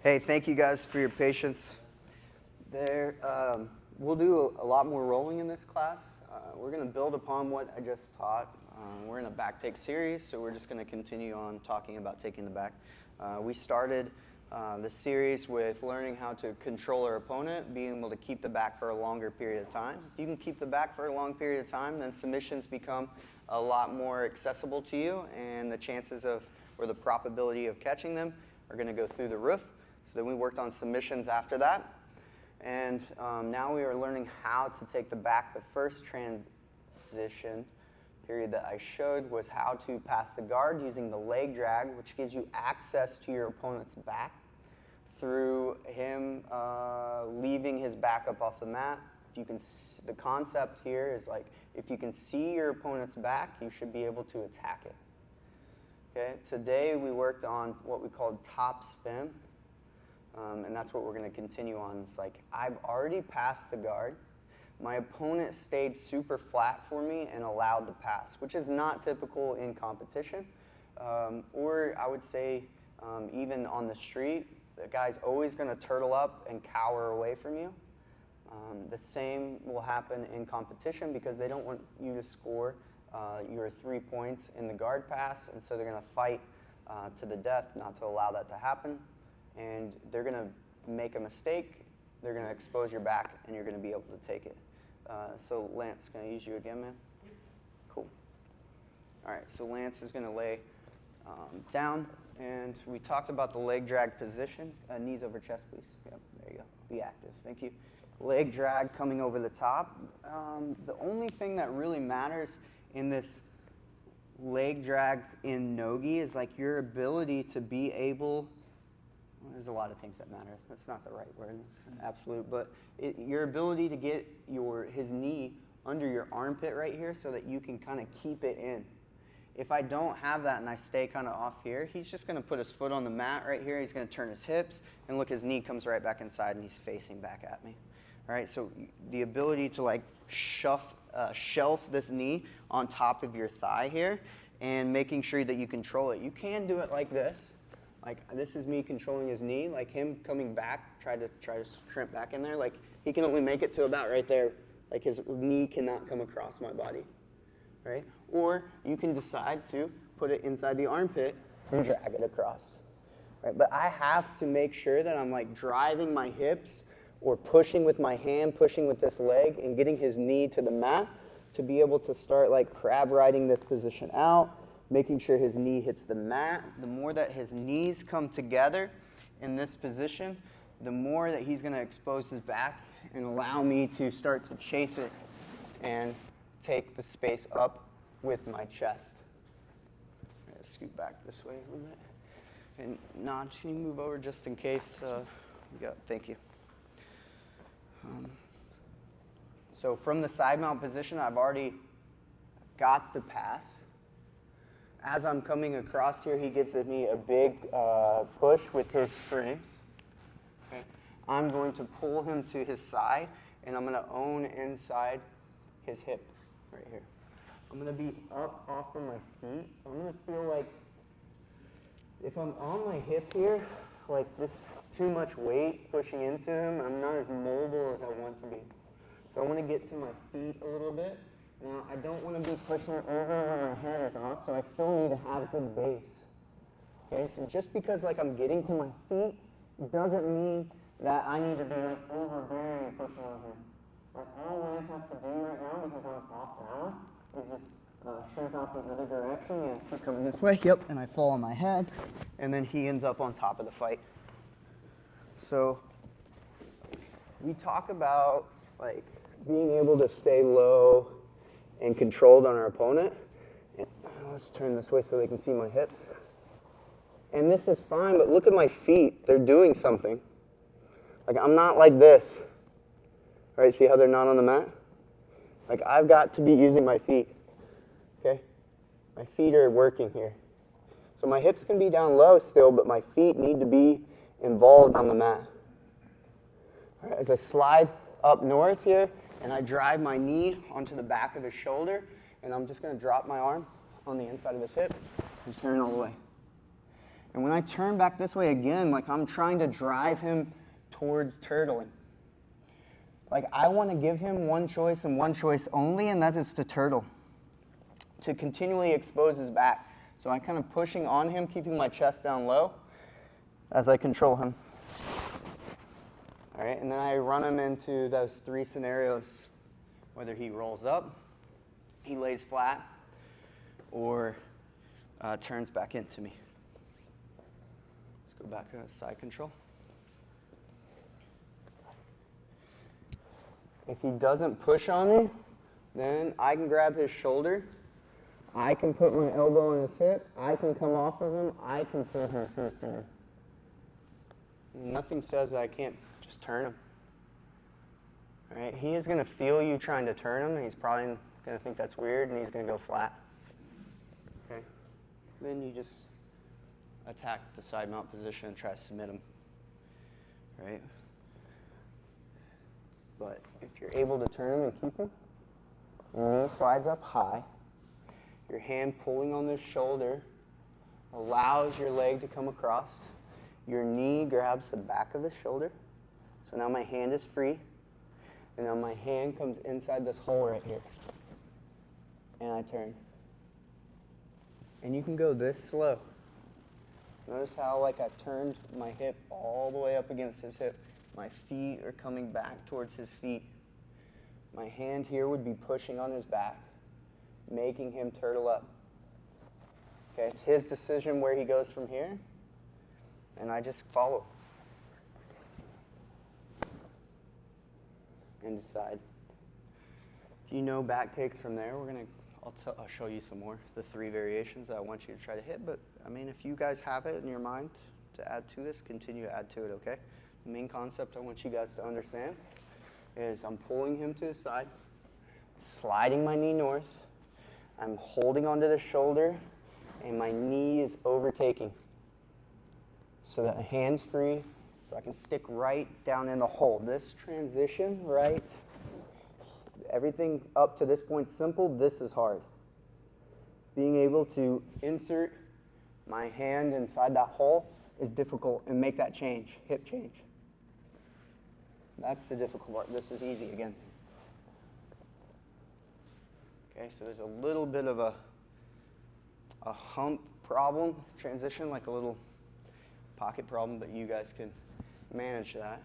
Hey, thank you guys for your patience. We'll do a lot more rolling in this class. We're going to build upon what I just taught. We're in a back take series, so we're just going to continue on talking about taking the back. We started the series with learning how to control our opponent, being able to keep the back for a longer period of time. If you can keep the back for a long period of time, then submissions become a lot more accessible to you, and the chances of, or the probability of catching them are going to go through the roof. So then we worked on submissions after that. And now we are learning how to take the back. The first transition period that I showed was how to pass the guard using the leg drag, which gives you access to your opponent's back through him leaving his back up off the mat. If you can, the concept here is like, if you can see your opponent's back, you should be able to attack it. Okay. Today we worked on what we called top spin. And that's what we're going to continue on. It's like, I've already passed the guard. My opponent stayed super flat for me and allowed the pass, which is not typical in competition. Or I would say even on the street, the guy's always going to turtle up and cower away from you. The same will happen in competition because they don't want you to score your 3 points in the guard pass, and so they're going to fight to the death not to allow that to happen. And they're going to make a mistake, they're going to expose your back, and you're going to be able to take it. So Lance, can I use you again, man? Cool. All right, so Lance is going to lay down, and we talked about the leg drag position. Knees over chest, please. Yep, there you go. Be active. Thank you. Leg drag coming over the top. The only thing that really matters in this leg drag in Nogi is like your ability to be able. There's a lot of things that matter. That's not the right word. It's absolute. But your ability to get his knee under your armpit right here so that you can kind of keep it in. If I don't have that and I stay kind of off here, he's just going to put his foot on the mat right here. He's going to turn his hips. And look, his knee comes right back inside and he's facing back at me. All right, so the ability to like shelf this knee on top of your thigh here and making sure that you control it. You can do it like this. Like, this is me controlling his knee, like him coming back, try to shrimp back in there. Like, he can only make it to about right there. Like, his knee cannot come across my body, right? Or you can decide to put it inside the armpit and drag it across, right? But I have to make sure that I'm, like, driving my hips or pushing with my hand, pushing with this leg, and getting his knee to the mat to be able to start, like, crab riding this position out, making sure his knee hits the mat. The more that his knees come together in this position, the more that he's going to expose his back and allow me to start to chase it and take the space up with my chest. I'm going to scoot back this way a little bit. And Nod, can you move over just in case? Thank you. So from the side mount position, I've already got the pass. As I'm coming across here, he gives me a big push with his frames. Okay. I'm going to pull him to his side, and I'm going to own inside his hip right here. I'm going to be up off of my feet. I'm going to feel like if I'm on my hip here, like this is too much weight pushing into him. I'm not as mobile as I want to be. So I want to get to my feet a little bit. Now, I don't want to be pushing over when my head is off, so I still need to have good base. Okay, so just because like I'm getting to my feet doesn't mean that I need to be like overbearing pushing on here. Like all Lance has to do right now, because I'm off balance, is just shift off the other direction. Yeah, keep coming this way. Yep, and I fall on my head, and then he ends up on top of the fight. So we talk about like being able to stay low and controlled on our opponent. And let's turn this way so they can see my hips. And this is fine, but look at my feet. They're doing something. Like, I'm not like this. Right, see how they're not on the mat? Like, I've got to be using my feet. Okay? My feet are working here. So my hips can be down low still, but my feet need to be involved on the mat. All right, as I slide up north here, and I drive my knee onto the back of his shoulder, and I'm just going to drop my arm on the inside of his hip and turn all the way. And when I turn back this way again, like I'm trying to drive him towards turtling. Like I want to give him one choice and one choice only, and that is to turtle, to continually expose his back. So I'm kind of pushing on him, keeping my chest down low as I control him. All right, and then I run him into those 3 scenarios, whether he rolls up, he lays flat, or turns back into me. Let's go back to side control. If he doesn't push on me, then I can grab his shoulder. I can put my elbow on his hip. I can come off of him. I can pull him through center. Nothing says that I can't just turn him. All right, he is going to feel you trying to turn him. He's probably going to think that's weird, and he's going to go flat. Okay, then you just attack the side mount position and try to submit him. Right? But if you're able to turn him and keep him, your knee slides up high. Your hand pulling on this shoulder allows your leg to come across. Your knee grabs the back of the shoulder. So now my hand is free. And now my hand comes inside this hole right here. And I turn. And you can go this slow. Notice how like I turned my hip all the way up against his hip. My feet are coming back towards his feet. My hand here would be pushing on his back, making him turtle up. Okay, it's his decision where he goes from here, and I just follow. And decide. If you know back takes from there, I'll show you some more, the 3 variations that I want you to try to hit, but I mean, if you guys have it in your mind to add to this, continue to add to it, okay? The main concept I want you guys to understand is I'm pulling him to the side, sliding my knee north, I'm holding onto the shoulder, and my knee is overtaking. So that the hand's free, so I can stick right down in the hole. This transition, right, everything up to this point simple, this is hard. Being able to insert my hand inside that hole is difficult and make that change, hip change. That's the difficult part. This is easy again. Okay, so there's a little bit of a hump problem, transition, like a little pocket problem, but you guys can manage that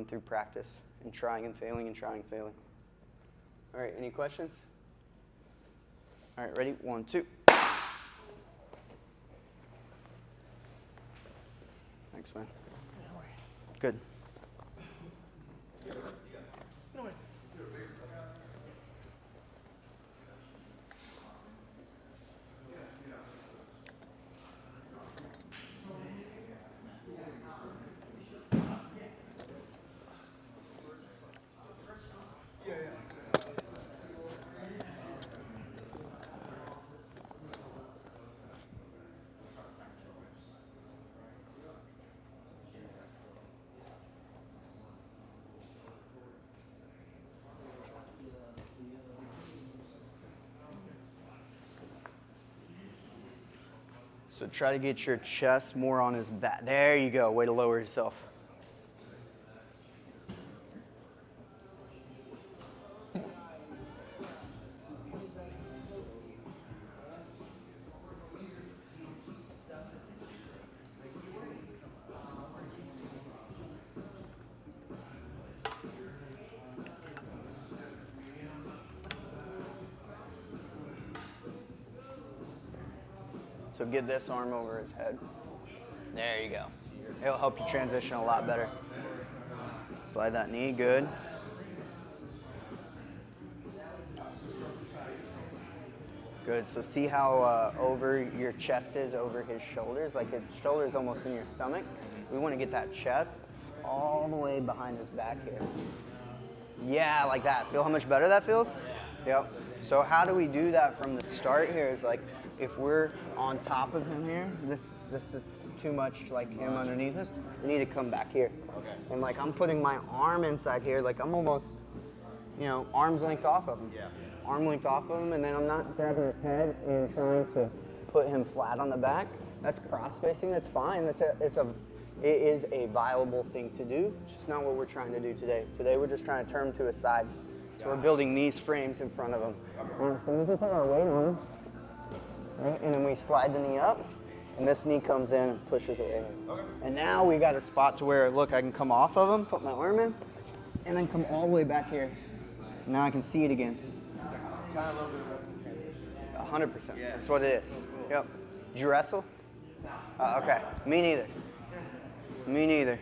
through practice and trying and failing and trying and failing. All right, any questions? All right, ready? 1, 2. Thanks, man. Good. So try to get your chest more on his back. There you go. Way to lower yourself. So get this arm over his head. There you go. It'll help you transition a lot better. Slide that knee, good. Good, so see how over your chest is over his shoulders? Like his shoulder is almost in your stomach. We want to get that chest all the way behind his back here. Yeah, like that. Feel how much better that feels? Yep. So how do we do that from the start here is like, if we're on top of him here, this is too much like him underneath us, we need to come back here. Okay. And like I'm putting my arm inside here, like I'm almost, arm's length off of him. Yeah. Arm length off of him, and then I'm not grabbing his head and trying to put him flat on the back. That's cross facing. That's fine. It is a viable thing to do. It's just not what we're trying to do today. Today we're just trying to turn them to a side. So we're building these frames in front of them. So we can put our weight on them, right? And then we slide the knee up, and this knee comes in and pushes away. Okay. And now we got a spot to where, look, I can come off of them, put my arm in, and then come all the way back here. Now I can see it again. Kind of a little bit of wrestling transition. 100%. Yeah. That's what it is. Yep. Did you wrestle? Okay. Me neither. Me neither.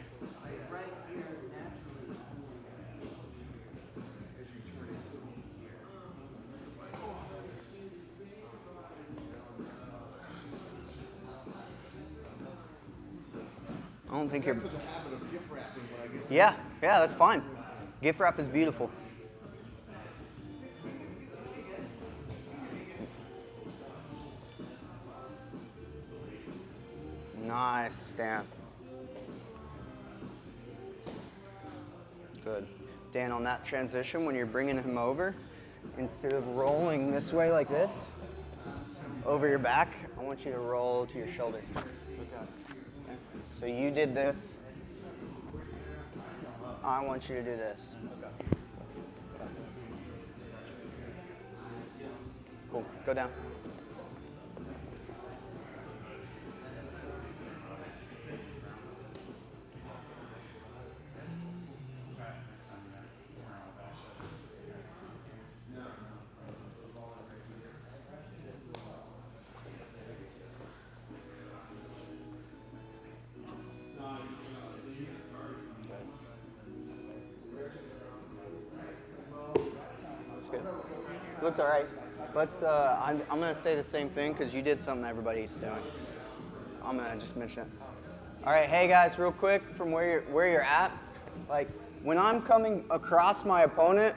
I don't think you're. That's the habit of gift wrapping when I get. Yeah, that's fine. Gift wrap is beautiful. Nice stamp. Good. Dan, on that transition, when you're bringing him over, instead of rolling this way like this, over your back, I want you to roll to your shoulder. Okay. So you did this. I want you to do this. Cool. Go down. Looked all right. Let's. I'm gonna say the same thing because you did something everybody's doing. I'm gonna just mention it. All right, hey guys, real quick, from where you're at, like when I'm coming across my opponent,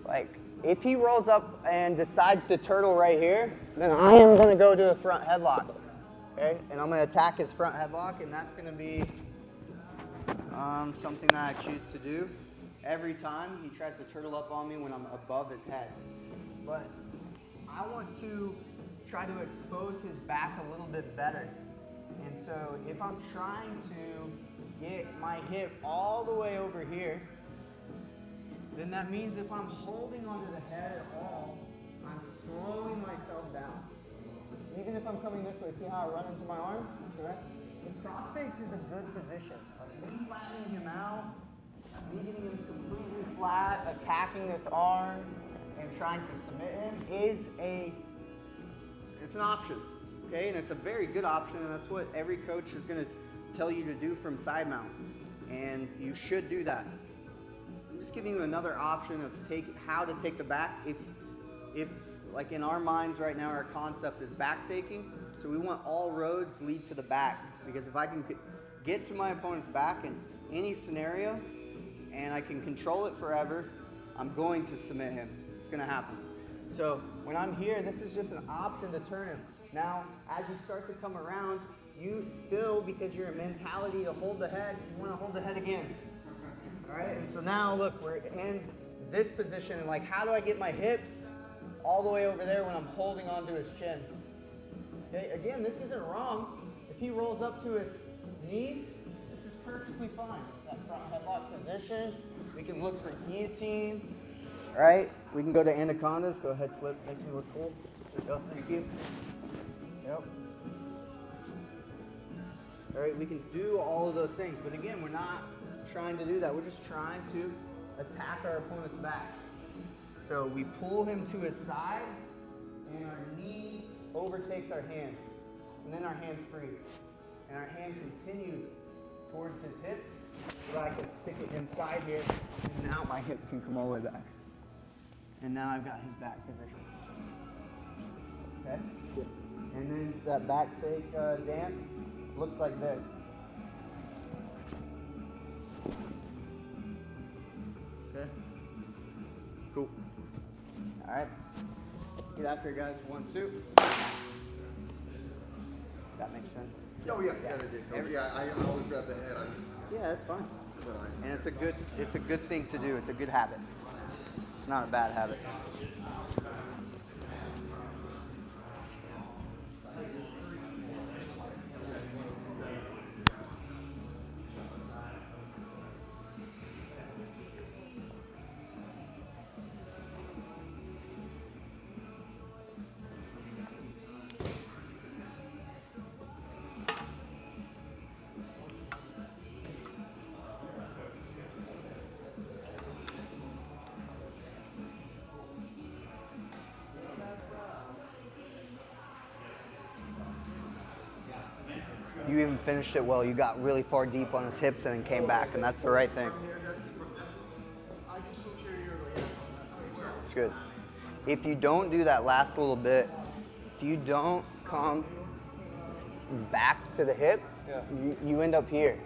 like if he rolls up and decides to turtle right here, then I am gonna go to the front headlock. Okay, and I'm gonna attack his front headlock, and that's gonna be something that I choose to do every time he tries to turtle up on me when I'm above his head. But I want to try to expose his back a little bit better. And so if I'm trying to get my hip all the way over here, then that means if I'm holding onto the head at all, I'm slowing myself down. Even if I'm coming this way, see how I run into my arm? So the cross face is a good position. Me flattening him out, me getting him completely flat, attacking this arm, and trying to submit him it's an option, okay? And it's a very good option, and that's what every coach is gonna tell you to do from side mount. And you should do that. I'm just giving you another option of how to take the back. If like in our minds right now, our concept is back taking, so we want all roads lead to the back, because if I can get to my opponent's back in any scenario, and I can control it forever, I'm going to submit him. It's gonna happen. So when I'm here, this is just an option to turn him. Now, as you start to come around, you still, because your mentality to hold the head, you wanna hold the head again. All right, and so now look, we're in this position, and like, how do I get my hips all the way over there when I'm holding onto his chin? Okay, again, this isn't wrong. If he rolls up to his knees, this is perfectly fine. That front headlock position, we can look for guillotines. All right, we can go to anacondas. Go ahead, flip, make me look cool. Oh, thank you. Yep. All right, we can do all of those things, but again, we're not trying to do that. We're just trying to attack our opponent's back. So we pull him to his side, and our knee overtakes our hand, and then our hand's free. And our hand continues towards his hips, so I can stick it inside here, and now my hip can come all the way back. And now I've got his back position. Okay? And then that back take, Dan, looks like this. Okay? Cool. All right. Get after it, guys. 1, 2. That makes sense. Oh yeah, I always grab the head. Yeah, that's fine. And it's a good thing to do. It's a good habit. It's not a bad habit. You even finished it well. You got really far deep on his hips and then came back, and that's the right thing. It's good. If you don't do that last little bit, if you don't come back to the hip, you end up here.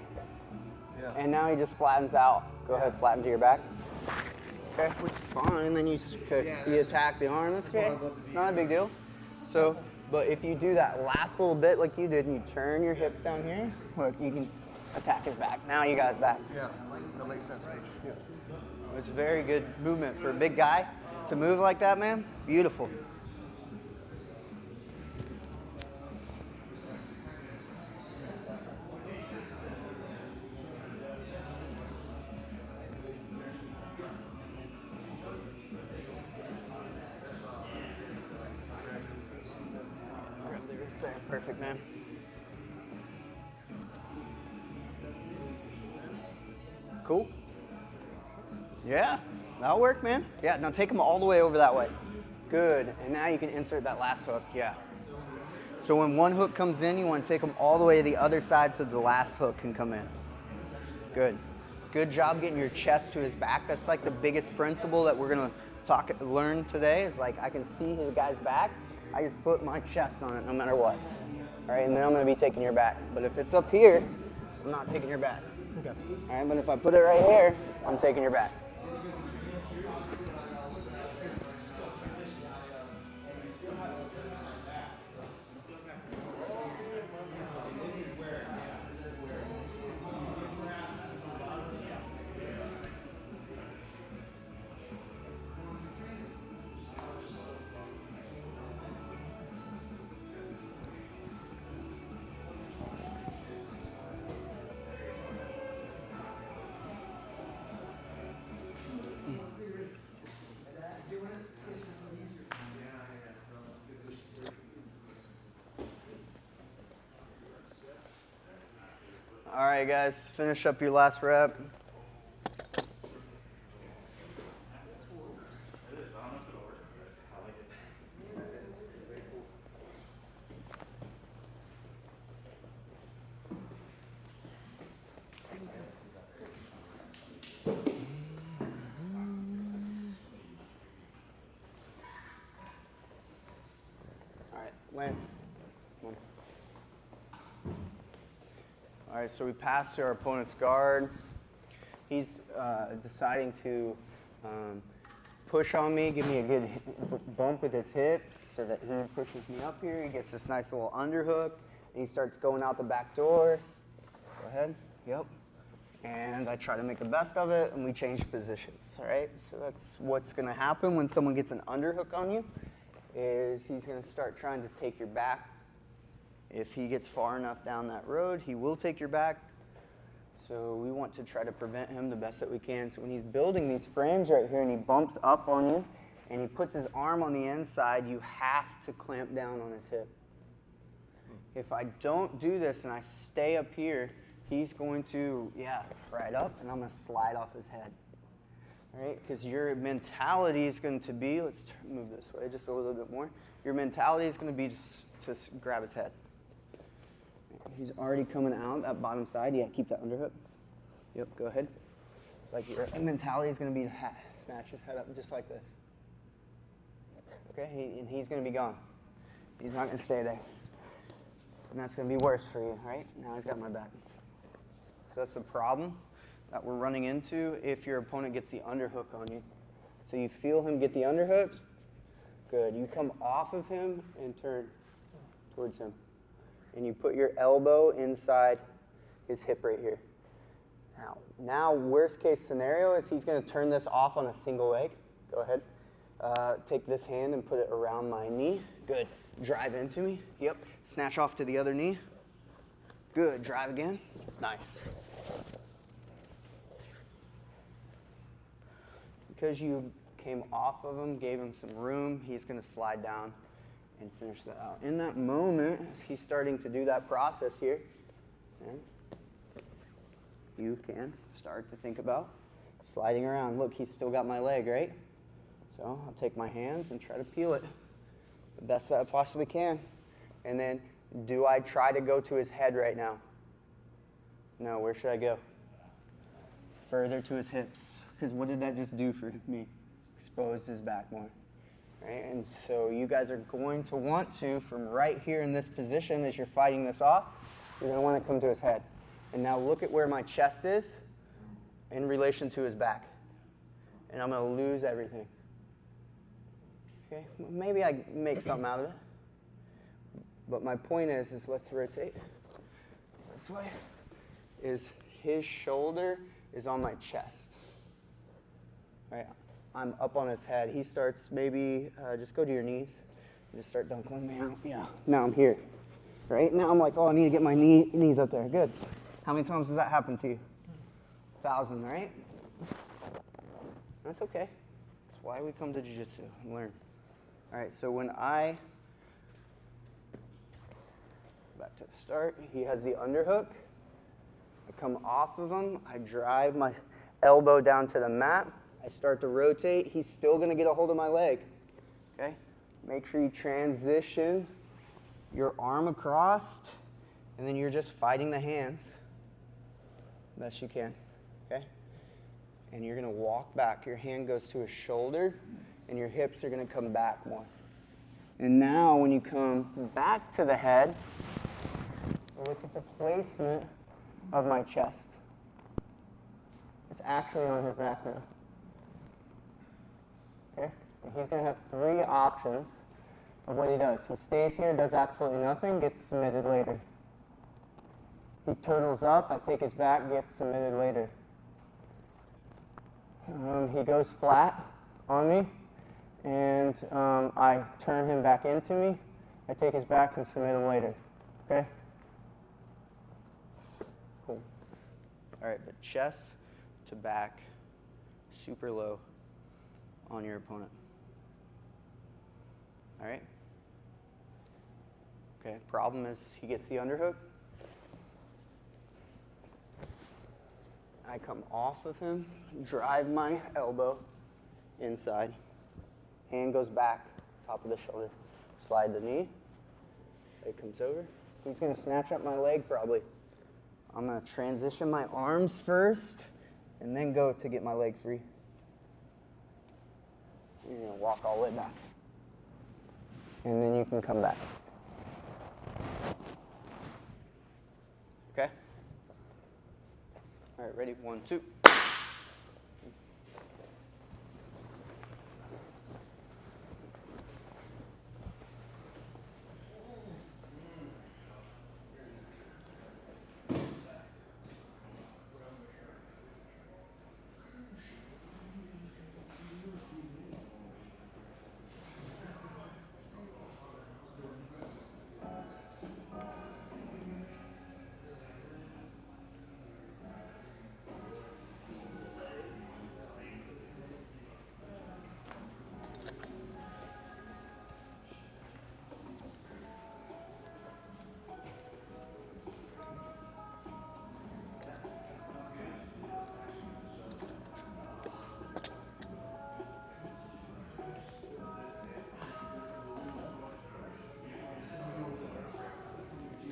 Yeah. And now he just flattens out. Go ahead, flatten to your back. Okay, which is fine. And then you attack the arm. That's okay. It's not a big deal. So, but if you do that last little bit like you did, and you turn your hips down here, look, you can attack his back. Now you got his back. Yeah, that makes sense. Yeah. It's very good movement for a big guy to move like that, man. Beautiful. Perfect, man. Cool. Yeah, that'll work, man. Yeah, now take them all the way over that way. Good, and now you can insert that last hook, yeah. So when one hook comes in, you want to take them all the way to the other side so the last hook can come in. Good. Good job getting your chest to his back. That's like the biggest principle that we're gonna learn today is like I can see his guy's back. I just put my chest on it no matter what. All right, and then I'm gonna be taking your back. But if it's up here, I'm not taking your back. Okay. All right, but if I put it right here, I'm taking your back. All right, guys, finish up your last rep. All right, Lance. All right, so we pass to our opponent's guard. He's deciding to push on me, give me a good bump with his hips so that he pushes me up here. He gets this nice little underhook, and he starts going out the back door. Go ahead. Yep. And I try to make the best of it, and we change positions, all right? So that's what's going to happen when someone gets an underhook on you, is he's going to start trying to take your back. If he gets far enough down that road, he will take your back. So we want to try to prevent him the best that we can. So when he's building these frames right here and he bumps up on you and he puts his arm on the inside, you have to clamp down on his hip. If I don't do this and I stay up here, he's going to, right up, and I'm going to slide off his head. All right? Because your mentality is going to be, let's move this way just a little bit more. Your mentality is going to be to grab his head. He's already coming out that bottom side. Yeah, keep that underhook. Yep, go ahead. It's like your mentality is going to be to snatch his head up just like this. Okay, and he's going to be gone. He's not going to stay there. And that's going to be worse for you, right? Now he's got my back. So that's the problem that we're running into if your opponent gets the underhook on you. So you feel him get the underhook. Good. You come off of him and turn towards him. And you put your elbow inside his hip right here. Now worst case scenario is he's going to turn this off on a single leg. Go ahead. Take this hand and put it around my knee. Good. Drive into me. Yep. Snatch off to the other knee. Good. Drive again. Nice. Because you came off of him, gave him some room, he's going to slide down and finish that out. In that moment, as he's starting to do that process here, okay, you can start to think about sliding around. Look, he's still got my leg, right? So I'll take my hands and try to peel it the best that I possibly can. And then Do I try to go to his head right now? No, where should I go? Further to his hips. Because what did that just do for me? Exposed his back more. Right? And so you guys are going to want to, from right here in this position as you're fighting this off, you're going to want to come to his head. And now look at where my chest is in relation to his back. And I'm going to lose everything. Okay? Maybe I make something out of it. But my point is let's rotate this way, is his shoulder is on my chest. Right? I'm up on his head. He starts maybe, just go to your knees. Just start dunking me out. Yeah, now I'm here. Right? Now I'm like, oh, I need to get my knees up there. Good. How many times does that happen to you? 1,000, right? That's okay. That's why we come to Jiu Jitsu and learn. All right, so when I, back to the start, he has the underhook. I come off of him. I drive my elbow down to the mat. I start to rotate. He's still going to get a hold of my leg. Okay? Make sure you transition your arm across, and then you're just fighting the hands best you can. Okay? And you're going to walk back. Your hand goes to his shoulder, and your hips are going to come back more. And now when you come back to the head, look at the placement of my chest. It's actually on his back now. Okay? And he's going to have 3 options of what he does. He stays here, does absolutely nothing, gets submitted later. He turtles up, I take his back, gets submitted later. He goes flat on me, and I turn him back into me. I take his back and submit him later. Okay? Cool. All right, but chest to back, super low on your opponent. All right? Okay, problem is he gets the underhook. I come off of him, drive my elbow inside. Hand goes back, top of the shoulder. Slide the knee. Leg comes over. He's going to snatch up my leg probably. I'm going to transition my arms first and then go to get my leg free. You're going to walk all the way back. And then you can come back. Okay? All right, ready? 1, 2.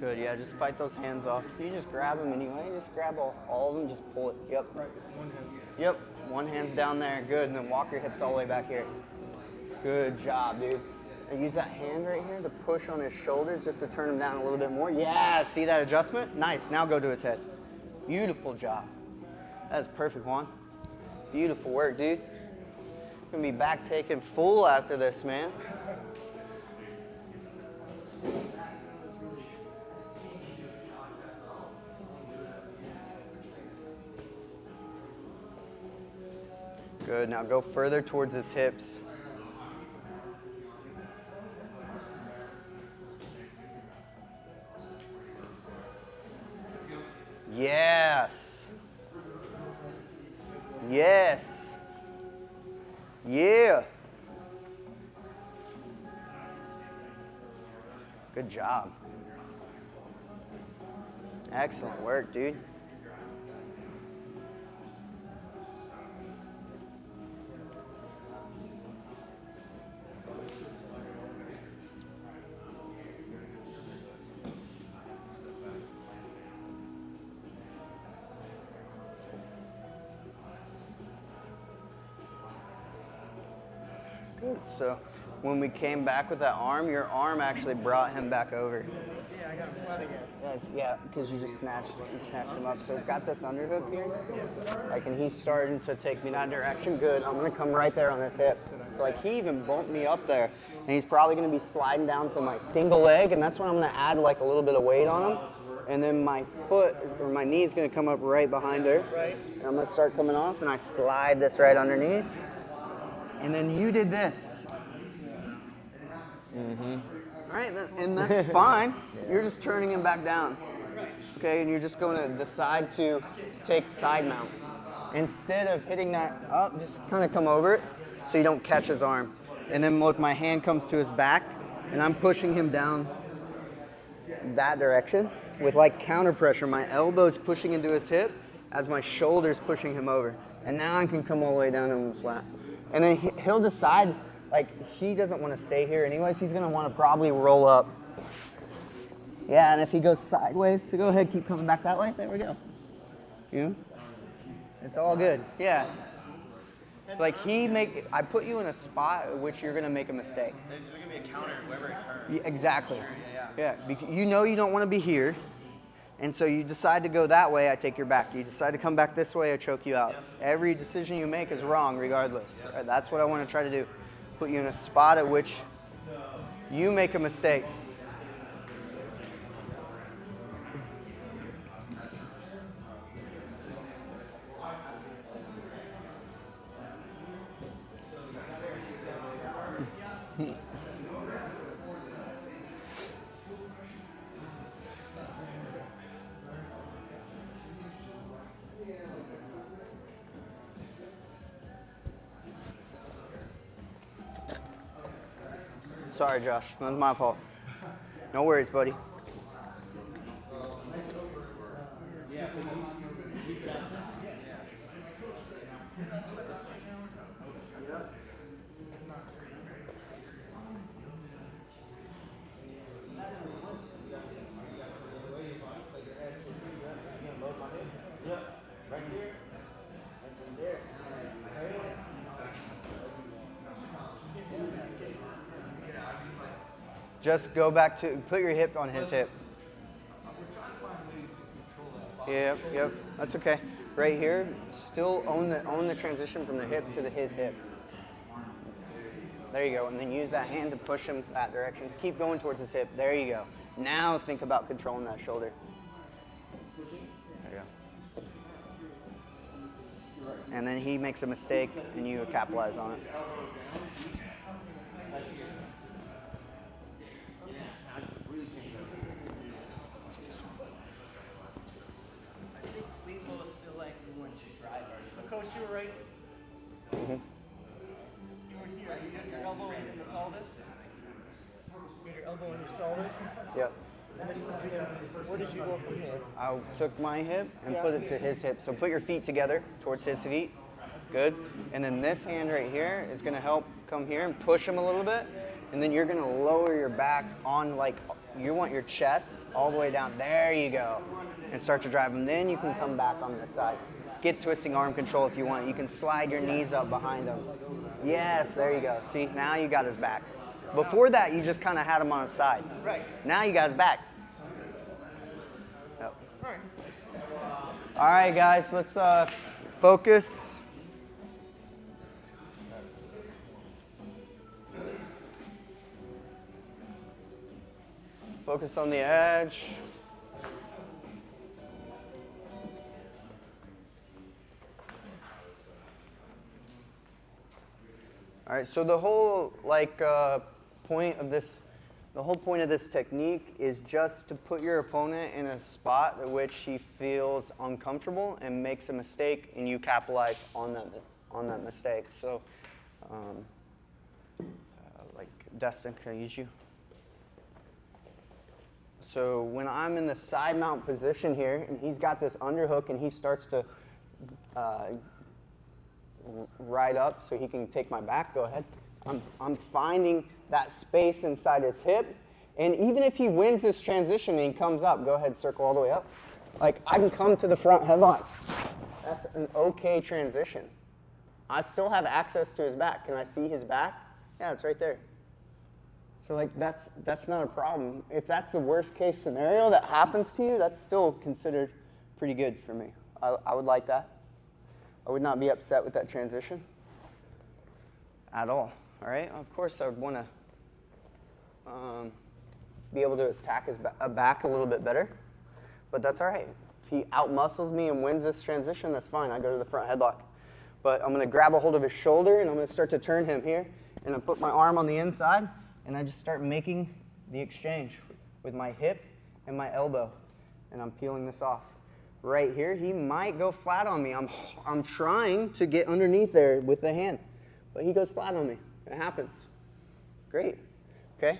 Good, yeah, just fight those hands off. You just grab them anyway. Just grab all of them, just pull it. Yep. Right, one hand. Yep, one hand's down there. Good, and then walk your hips all the way back here. Good job, dude. And use that hand right here to push on his shoulders just to turn him down a little bit more. Yeah, see that adjustment? Nice, now go to his head. Beautiful job. That's perfect, Juan. Beautiful work, dude. Gonna be back taking full after this, man. Good, now go further towards his hips. Yes. Yes. Yeah. Good job. Excellent work, dude. Good. So when we came back with that arm, your arm actually brought him back over. Yeah, I got him flat again. Yeah, because you snatched him up. So he's got this underhook here. Like, and he's starting to take me that direction. Good. I'm gonna come right there on his hip. So like he even bumped me up there, and he's probably gonna be sliding down to my single leg, and that's when I'm gonna add like a little bit of weight on him. And then my foot or my knee is gonna come up right behind her. Right. And I'm gonna start coming off, and I slide this right underneath. And then you did this. All right, and that's fine. You're just turning him back down. Okay, and you're just going to decide to take side mount. Instead of hitting that up, just kind of come over it so you don't catch his arm. And then look, my hand comes to his back, and I'm pushing him down that direction with like counter pressure. My elbow's pushing into his hip as my shoulder's pushing him over. And now I can come all the way down on the slap. And then he'll decide, like, he doesn't want to stay here anyways. He's going to want to probably roll up. Yeah, and if he goes sideways, so go ahead, keep coming back that way. There we go. You know? It's all good. Yeah. It's like I put you in a spot in which you're going to make a mistake. There's going to be a counter wherever I turn. Yeah, exactly. Sure, Yeah. You know you don't want to be here. And so you decide to go that way, I take your back. You decide to come back this way, I choke you out. Yep. Every decision you make is wrong regardless. Yep. Right? That's what I want to try to do. Put you in a spot at which you make a mistake. Sorry, Josh. That was my fault. No worries, buddy. Just go back to, put your hip on his hip. Yep, that's okay. Right here, still own the transition from the hip to his hip. There you go, and then use that hand to push him that direction. Keep going towards his hip, there you go. Now think about controlling that shoulder. There you go. And then he makes a mistake, and you capitalize on it. Coach, you were right. Mm-hmm. You were here. You got your elbow in the pelvis. You got your elbow in his pelvis. Yep. And then where did you go from here? I took my hip and put it to his hip. So put your feet together towards his feet. Good. And then this hand right here is going to help come here and push him a little bit. And then you're going to lower your back on, like, you want your chest all the way down. There you go. And start to drive him. Then you can come back on this side. Get twisting arm control if you want. You can slide your knees up behind him. Yes, there you go. See, now you got his back. Before that, you just kind of had him on his side. Right. Now you got his back. Yep. All right, guys, let's focus. Focus on the edge. All right, so the whole point of this technique is just to put your opponent in a spot at which he feels uncomfortable and makes a mistake, and you capitalize on that mistake. So, Destin, can I use you? So when I'm in the side mount position here, and he's got this underhook, and he starts to right up so he can take my back, go ahead. I'm finding that space inside his hip, and even if he wins this transition and he comes up, go ahead, circle all the way up. Like, I can come to the front headlock. That's an okay transition. I still have access to his back. Can I see his back? Yeah, it's right there. So like that's not a problem. If that's the worst case scenario that happens to you, that's still considered pretty good for me. I would like that. I would not be upset with that transition at all. All right. Of course, I would want to be able to attack his back a little bit better, but that's all right. If he outmuscles me and wins this transition, that's fine. I go to the front headlock. But I'm going to grab a hold of his shoulder, and I'm going to start to turn him here, and I put my arm on the inside, and I just start making the exchange with my hip and my elbow, and I'm peeling this off. Right here, he might go flat on me. I'm trying to get underneath there with the hand, but he goes flat on me. It happens. Great. Okay?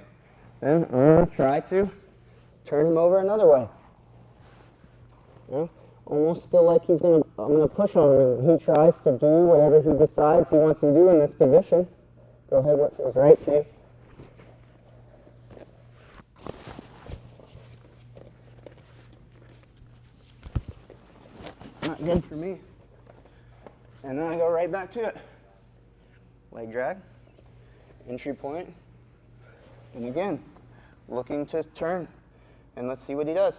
And I'm going to try to turn him over another way. Yeah? Almost feel like I'm gonna push on him. He tries to do whatever he decides he wants to do in this position. Go ahead, what feels right to you. It's not good for me. And then I go right back to it. Leg drag, entry point, and again, looking to turn. And let's see what he does.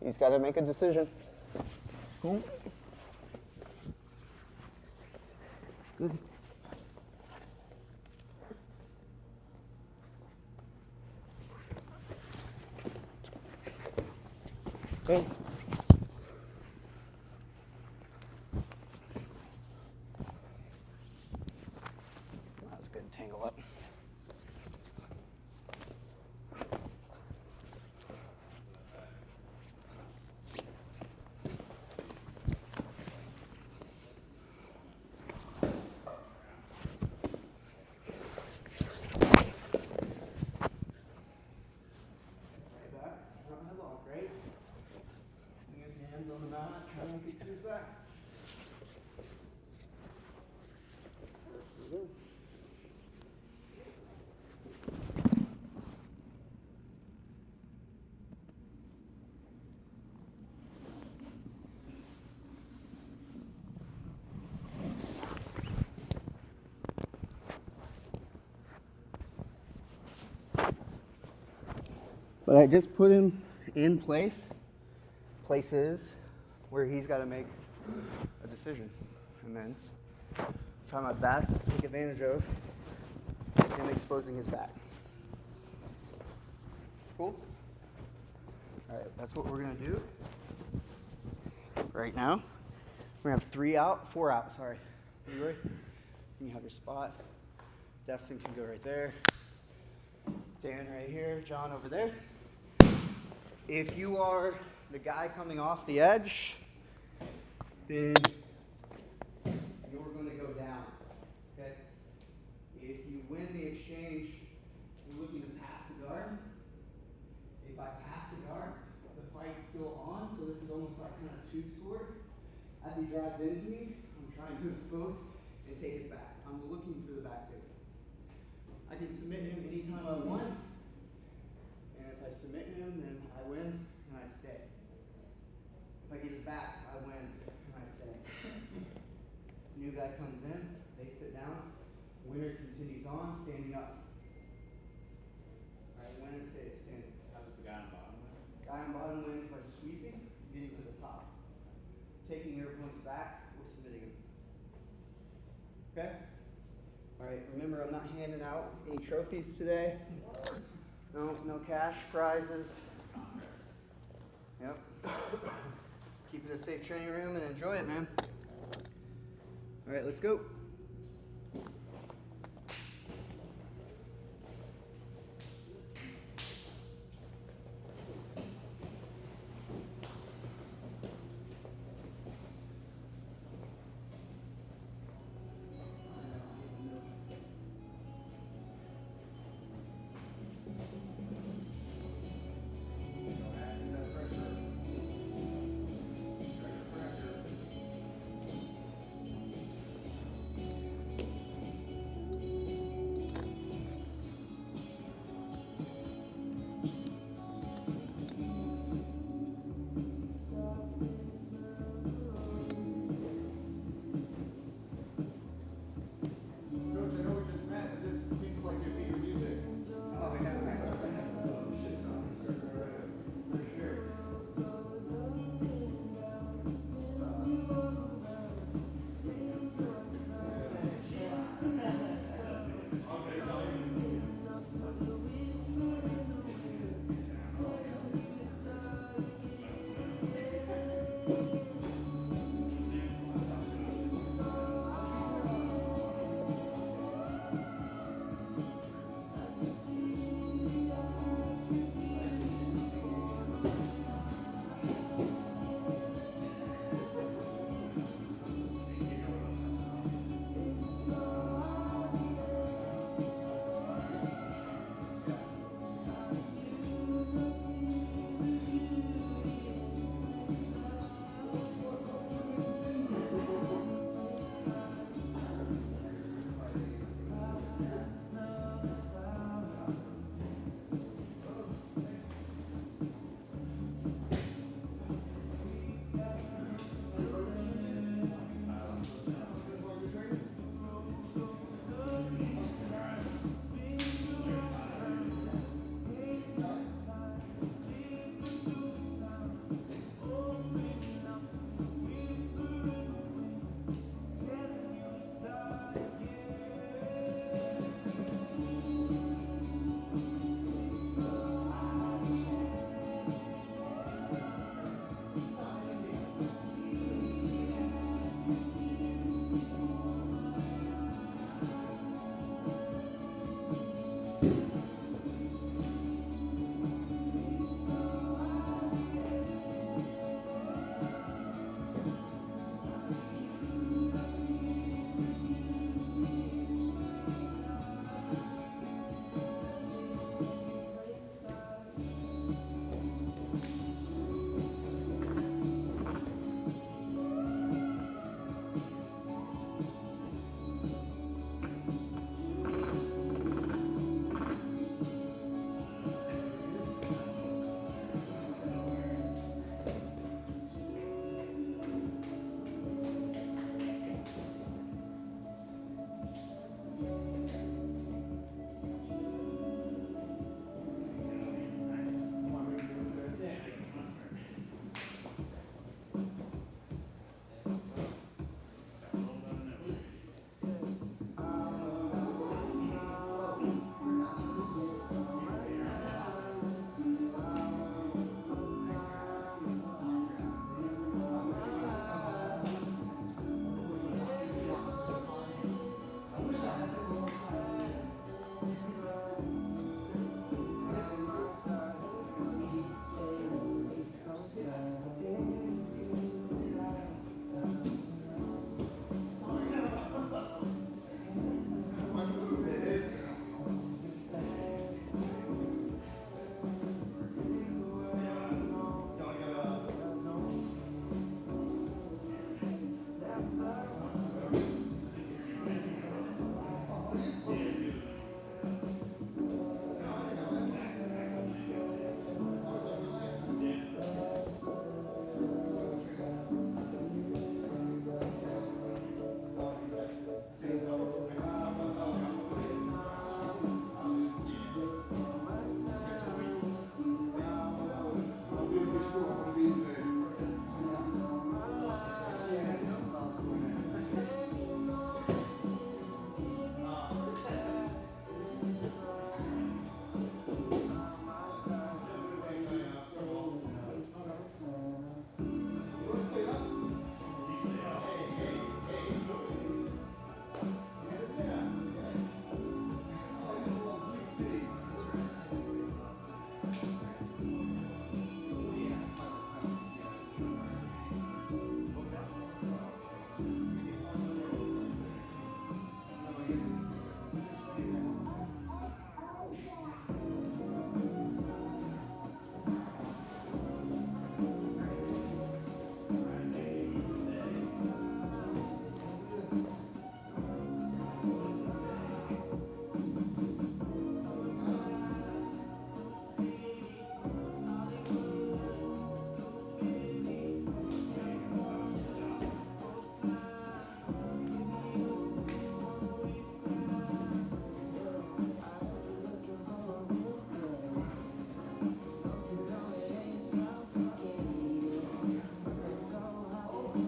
He's got to make a decision. Good. Good. That was a good tangle up. But I just put him in places where he's got to make a decision. And then try my best to take advantage of him exposing his back. Cool? All right, that's what we're going to do right now. We're going to have 4 out, sorry. You ready? You have your spot. Destin can go right there. Dan right here, John over there. If you are the guy coming off the edge, then you're going to go down, okay? If you win the exchange, you're looking to pass the guard. If I pass the guard, the fight's still on, so this is almost like kind of two-sword. As he drives into me, I'm trying to expose and take his back. I'm looking for the back table. I can submit him anytime I want. And if I submit him, then I win and I stay. If I get his back, I win and I stay. New guy comes in, they sit down. Winner continues on, standing up. Alright, winner stays standing. How does the guy on bottom win? Guy on bottom wins by sweeping, getting to the top. Taking your opponent's back or submitting him. Okay? Alright, remember I'm not handing out any trophies today. No cash prizes. Yep. Keep it a safe training room and enjoy it, man. Alright, let's go.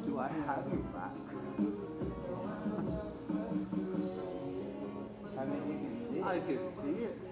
Do I have your back? I mean, you can see it. I can see it.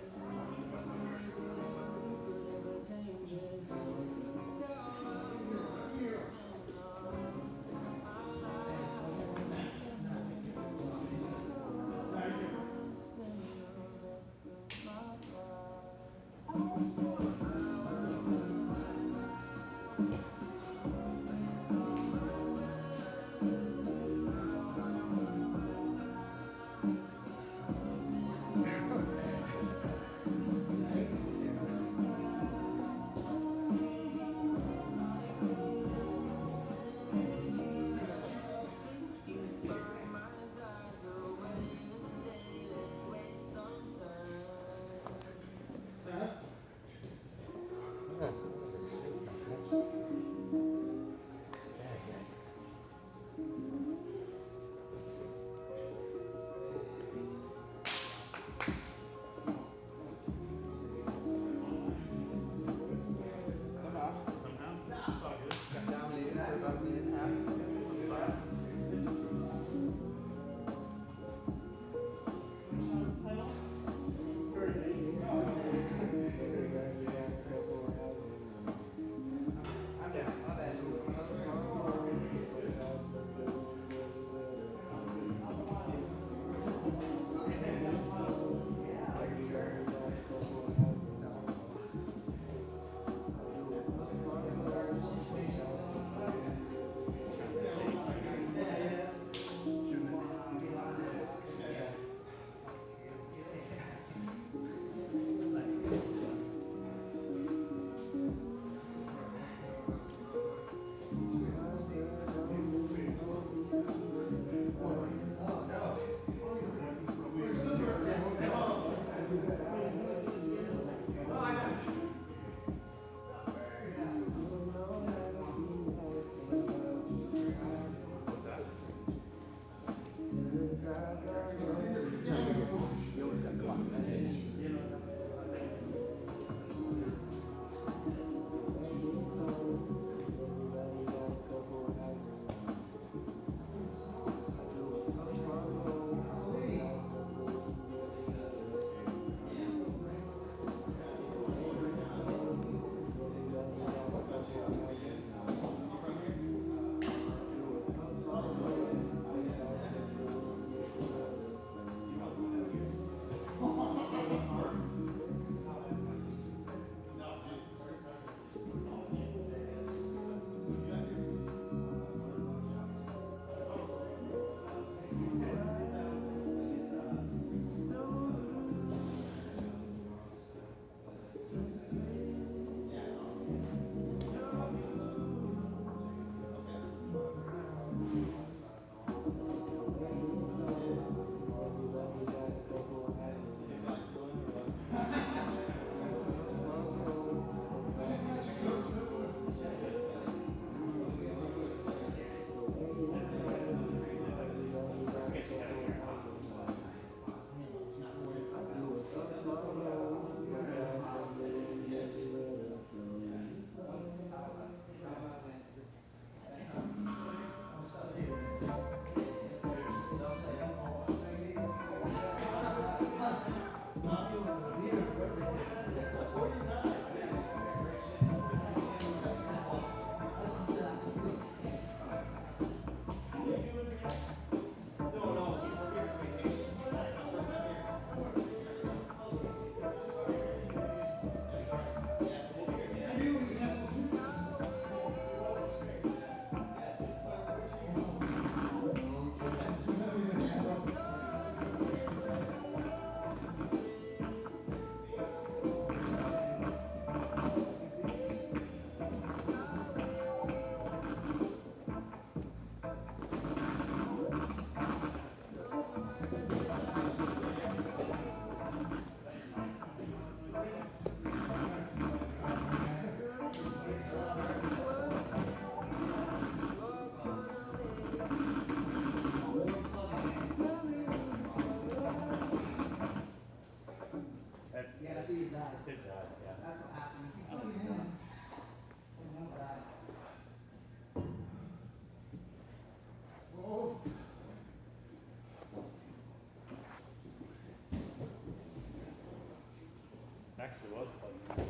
was fun.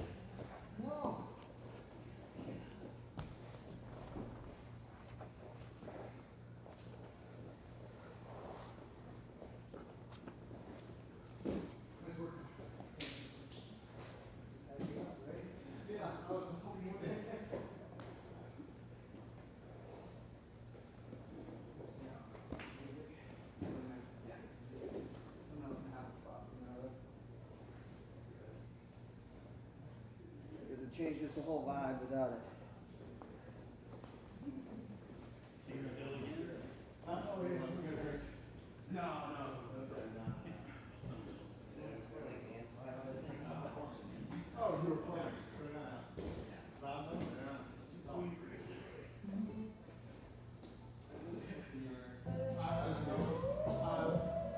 Because it changes the whole vibe without it. Oh, you were playing.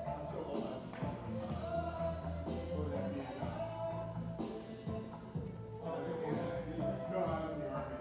I'm so old. No, I was in the army.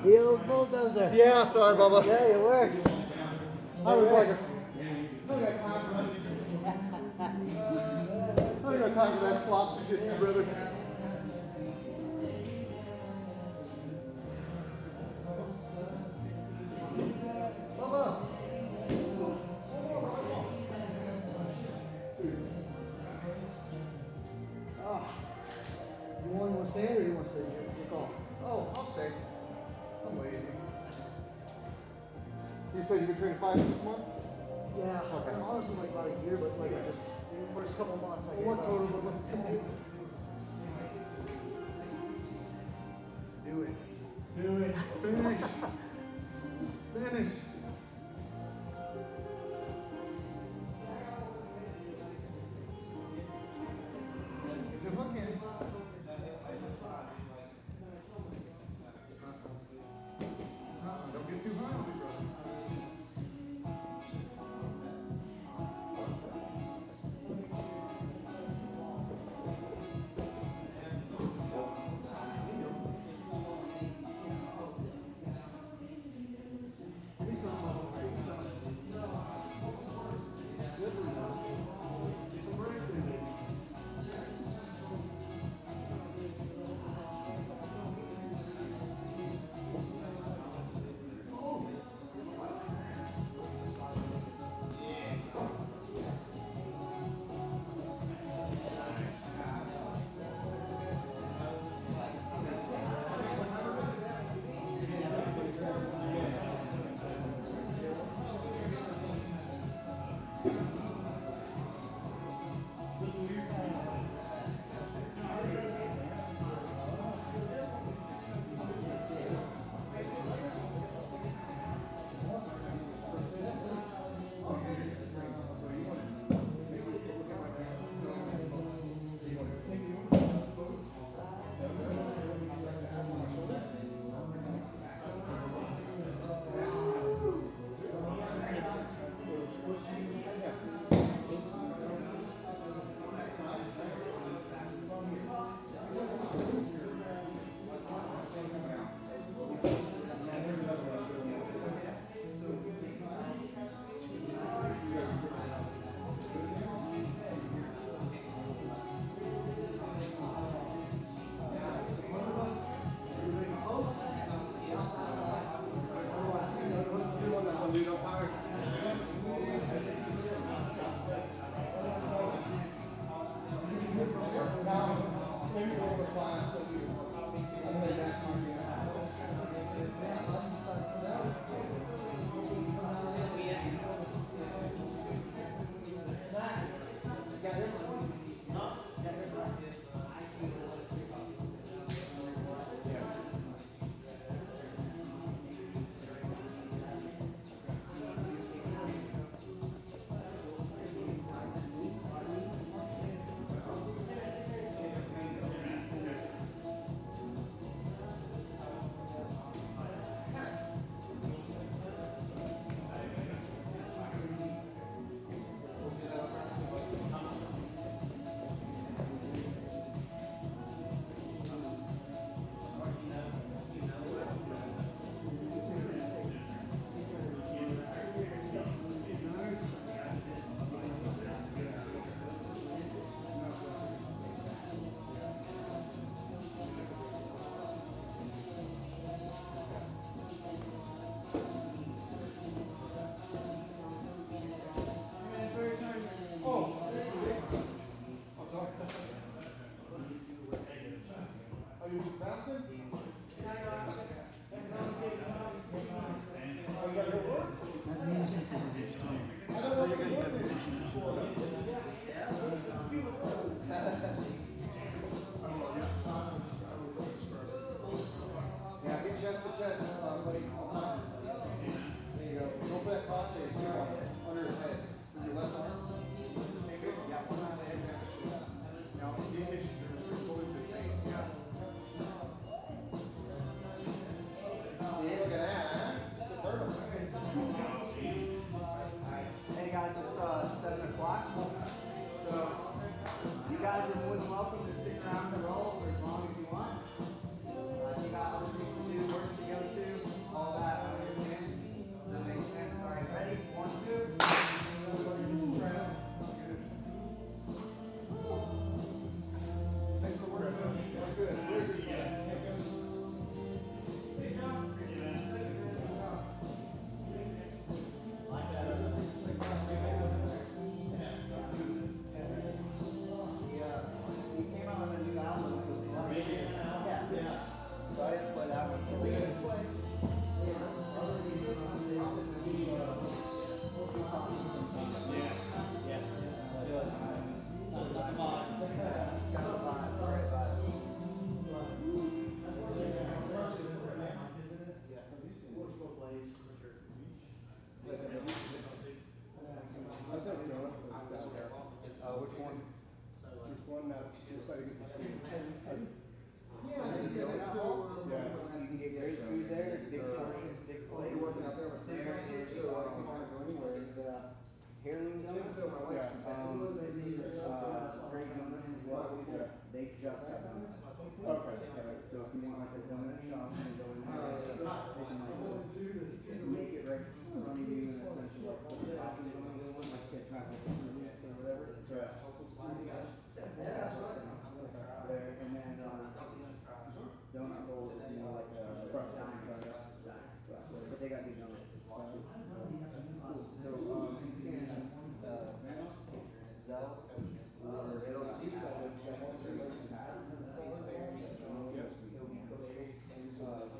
Field bulldozer. Yeah, sorry, Bubba. Yeah, it works. I was like, I got time for that slop jiu-jitsu, brother. Bubba. You want to stand or you want to sit? Your call. Oh, I'll stay. I'm lazy. You said you've been training 5 or 6 months? Yeah, Okay. honestly, like about a year, but like I just the first couple months I gave What up. total, Bubba? Do it. Do it. Finish. Finish. Get the hook in. Don't get too high on me, brother.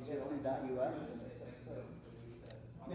Jiu-Jitsu.us.